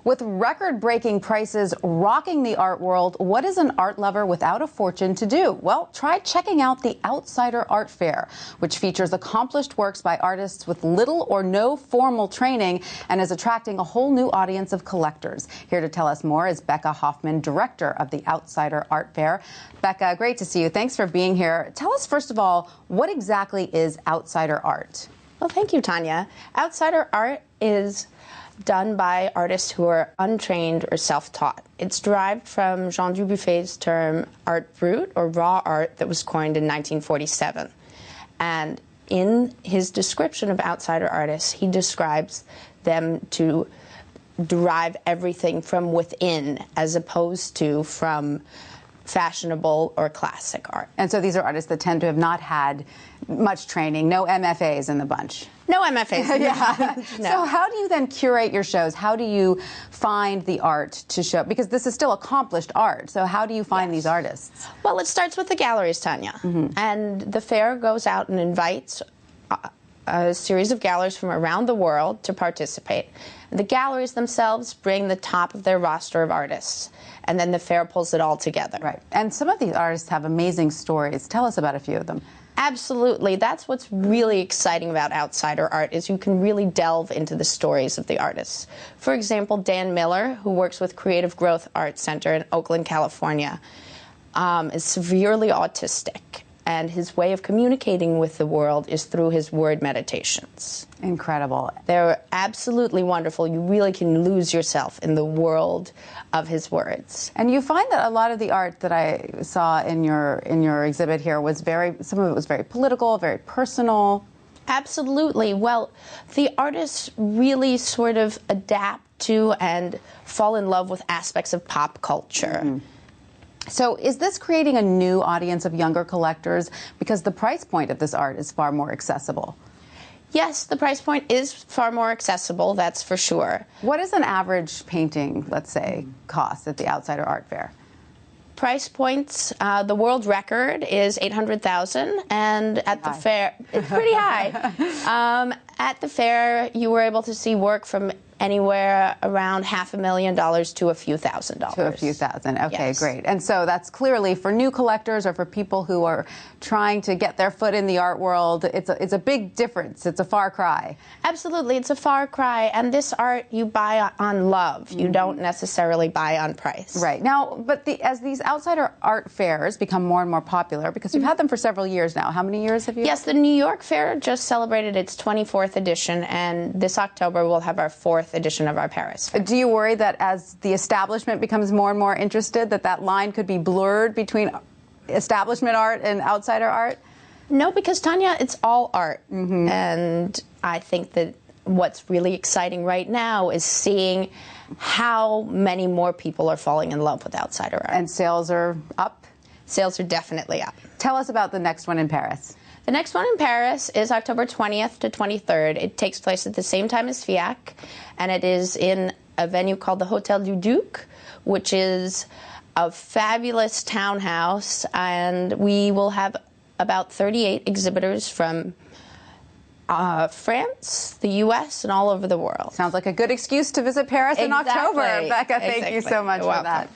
With record-breaking prices rocking the art world, what is an art lover without a fortune to do? Well, try checking out the Outsider Art Fair, which features accomplished works by artists with little or no formal training and is attracting a whole new audience of collectors. Here to tell us more is Becca Hoffman, director of the Outsider Art Fair. Becca, great to see you. Thanks for being here. Tell us, first of all, what exactly is outsider art? Well, thank you, Tanya. Outsider art is done by artists who are untrained or self-taught. It's derived from Jean Dubuffet's term art brut, or raw art, that was coined in 1947. And in his description of outsider artists, he describes them to derive everything from within as opposed to from fashionable or classic art. And so these are artists that tend to have not had much training, no MFAs in the bunch. No MFAs. Yeah. No. So how do you then curate your shows? How do you find the art to show? Because this is still accomplished art. So how do you find these artists? Well, it starts with the galleries, Tanya. And the fair goes out and invites a series of galleries from around the world to participate. The galleries themselves bring the top of their roster of artists, and then the fair pulls it all together. Right. And some of these artists have amazing stories. Tell us about a few of them. Absolutely. That's what's really exciting about outsider art, is you can really delve into the stories of the artists. For example, Dan Miller, who works with Creative Growth Art Center in Oakland, California, is severely autistic. And his way of communicating with the world is through his word meditations. Incredible. They're absolutely wonderful. You really can lose yourself in the world of his words. And you find that a lot of the art that I saw in your exhibit here was some of it was very political, very personal. Absolutely. Well, the artists really sort of adapt to and fall in love with aspects of pop culture. So is this creating a new audience of younger collectors? Because the price point of this art is far more accessible. Yes, the price point is far more accessible, that's for sure. What does an average painting, let's say, cost at the Outsider Art Fair? Price points, the world record is $800,000, and at the fair, it's pretty high. At the fair, you were able to see work from anywhere around $500,000 to a few $1,000s. To a few thousand. Okay, yes. Great. And so that's clearly for new collectors or for people who are trying to get their foot in the art world. It's a big difference. It's a far cry. Absolutely, it's a far cry. And this art you buy on love. You don't necessarily buy on price. Right. Now, but as these outsider art fairs become more and more popular, because you've had them for several years now. How many years have you? Yes, the New York Fair just celebrated its 24th edition, and this October we'll have our 4th edition of our Paris Fair. Do you worry that as the establishment becomes more and more interested, that line could be blurred between establishment art and outsider art? No, because Tanya, it's all art. And I think that what's really exciting right now is seeing how many more people are falling in love with outsider art. And sales are up? Sales are definitely up. Tell us about the next one in Paris. The next one in Paris is October 20th to 23rd. It takes place at the same time as FIAC, and it is in a venue called the Hotel du Duc, which is a fabulous townhouse, and we will have about 38 exhibitors from France, the U.S., and all over the world. Sounds like a good excuse to visit Paris in October. Becca, thank you so much for that.